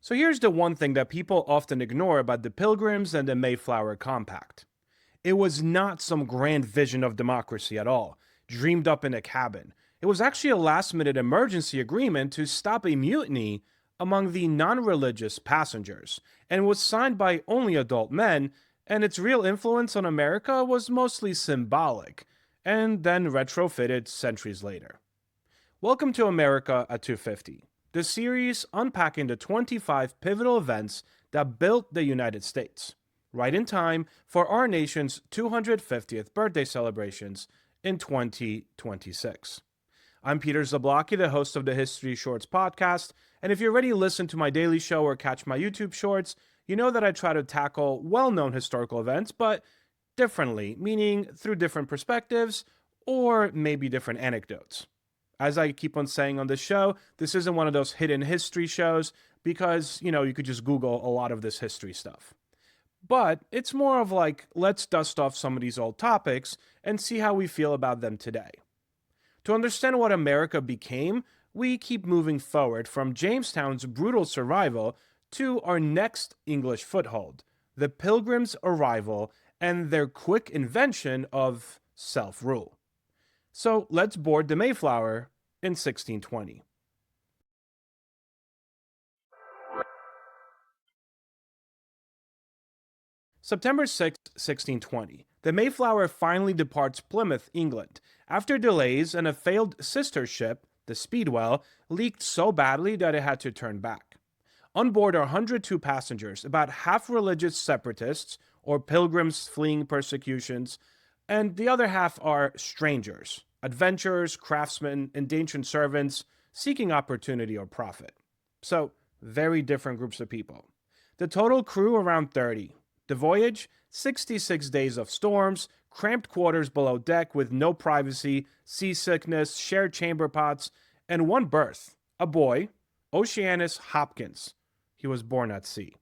So here's the one thing that people often ignore about the Pilgrims and the Mayflower Compact. It was not some grand vision of democracy at all, dreamed up in a cabin. It was actually a last minute emergency agreement to stop a mutiny among the non religious passengers, and was signed by only adult men, and its real influence on America was mostly symbolic, and then retrofitted centuries later. Welcome to America at 250, the series unpacking the 25 pivotal events that built the United States, right in time for our nation's 250th birthday celebrations in 2026. I'm Peter Zablocki, the host of the History Shorts podcast, and if you already listen to my daily show or catch my YouTube shorts, you know that I try to tackle well-known historical events, but differently, meaning through different perspectives or maybe different anecdotes. As I keep on saying on this show, this isn't one of those hidden history shows because, you could just Google a lot of this history stuff. But it's more of like, let's dust off some of these old topics and see how we feel about them today. To understand what America became, we keep moving forward from Jamestown's brutal survival to our next English foothold, the Pilgrims' arrival and their quick invention of self-rule. So let's board the Mayflower in 1620. September 6, 1620, the Mayflower finally departs Plymouth, England, after delays and a failed sister ship, the Speedwell, leaked so badly that it had to turn back. On board are 102 passengers, about half religious separatists or pilgrims fleeing persecutions, and the other half are strangers, adventurers, craftsmen, indentured servants seeking opportunity or profit. So, very different groups of people. The total crew around 30. The voyage, 66 days of storms, cramped quarters below deck with no privacy, seasickness, shared chamber pots, and one berth, a boy, Oceanus Hopkins. He was born at sea.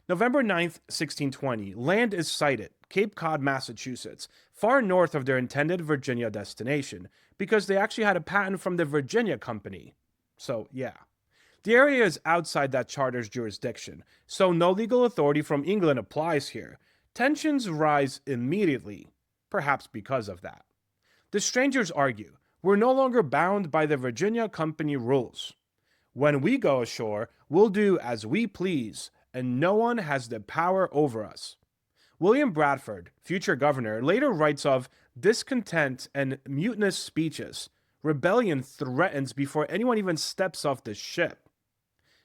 November 9th, 1620, land is sighted, Cape Cod, Massachusetts, far north of their intended Virginia destination, because they actually had a patent from the Virginia Company. So, yeah. The area is outside that charter's jurisdiction, so no legal authority from England applies here. Tensions rise immediately, perhaps because of that. The strangers argue, we're no longer bound by the Virginia Company rules. When we go ashore, we'll do as we please, and no one has the power over us. William Bradford, future governor, later writes of discontent and mutinous speeches. Rebellion threatens before anyone even steps off the ship.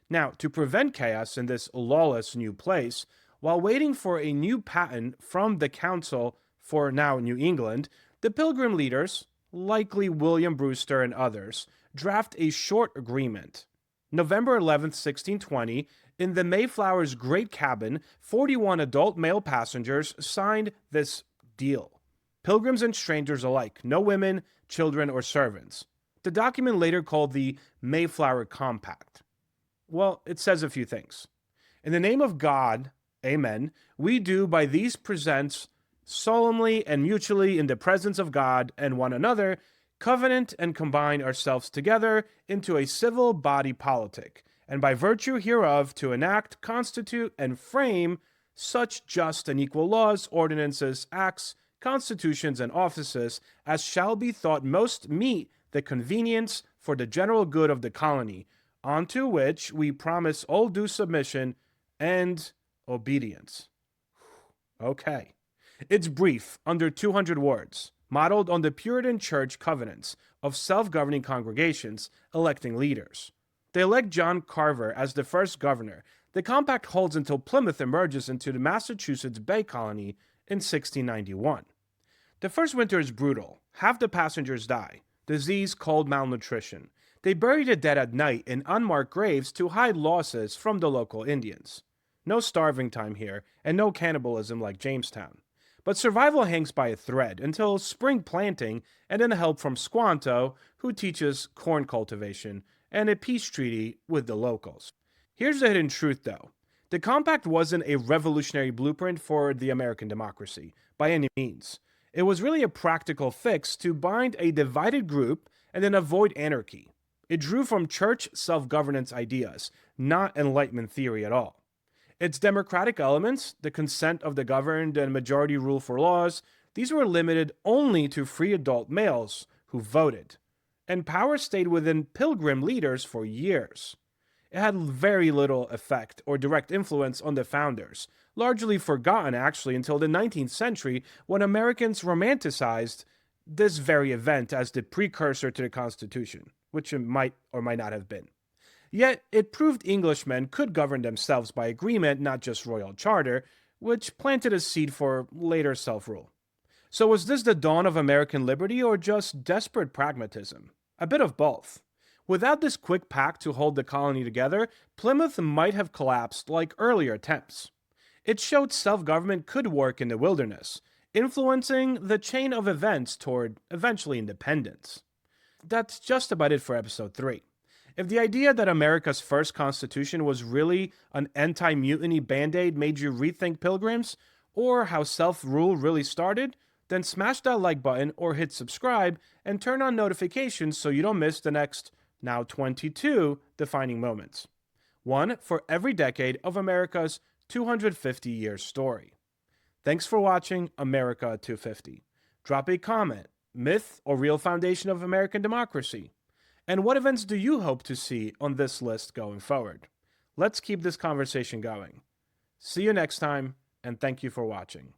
Now, to prevent chaos in this lawless new place, while waiting for a new patent from the Council for now New England, the Pilgrim leaders, likely William Brewster and others, draft a short agreement. November 11th, 1620, in the Mayflower's great cabin, 41 adult male passengers signed this deal. Pilgrims and strangers alike, no women, children, or servants. The document later called the Mayflower Compact. Well, it says a few things. In the name of God, amen, we do by these presents solemnly and mutually in the presence of God and one another, covenant and combine ourselves together into a civil body politic, and by virtue hereof to enact, constitute, and frame such just and equal laws, ordinances, acts, constitutions, and offices as shall be thought most meet the convenience for the general good of the colony, unto which we promise all due submission and obedience. Okay. It's brief, under 200 words, modeled on the Puritan Church covenants of self-governing congregations electing leaders. They elect John Carver as the first governor. The compact holds until Plymouth emerges into the Massachusetts Bay Colony in 1691. The first winter is brutal. Half the passengers die. Disease, cold, malnutrition. They bury the dead at night in unmarked graves to hide losses from the local Indians. No starving time here, and no cannibalism like Jamestown. But survival hangs by a thread until spring planting and then help from Squanto, who teaches corn cultivation, and a peace treaty with the locals. Here's the hidden truth, though. The compact wasn't a revolutionary blueprint for the American democracy, by any means. It was really a practical fix to bind a divided group and then avoid anarchy. It drew from church self-governance ideas, not Enlightenment theory at all. Its democratic elements, the consent of the governed and majority rule for laws, these were limited only to free adult males who voted. And power stayed within Pilgrim leaders for years. It had very little effect or direct influence on the founders, largely forgotten actually until the 19th century when Americans romanticized this very event as the precursor to the Constitution, which it might or might not have been. Yet, it proved Englishmen could govern themselves by agreement, not just royal charter, which planted a seed for later self-rule. So was this the dawn of American liberty or just desperate pragmatism? A bit of both. Without this quick pact to hold the colony together, Plymouth might have collapsed like earlier attempts. It showed self-government could work in the wilderness, influencing the chain of events toward eventually independence. That's just about it for episode 3. If the idea that America's first constitution was really an anti-mutiny band-aid made you rethink Pilgrims, or how self-rule really started, then smash that like button or hit subscribe and turn on notifications so you don't miss the next, now 22, defining moments. One for every decade of America's 250-year story. Thanks for watching America 250. Drop a comment, myth or real foundation of American democracy. And what events do you hope to see on this list going forward? Let's keep this conversation going. See you next time, and thank you for watching.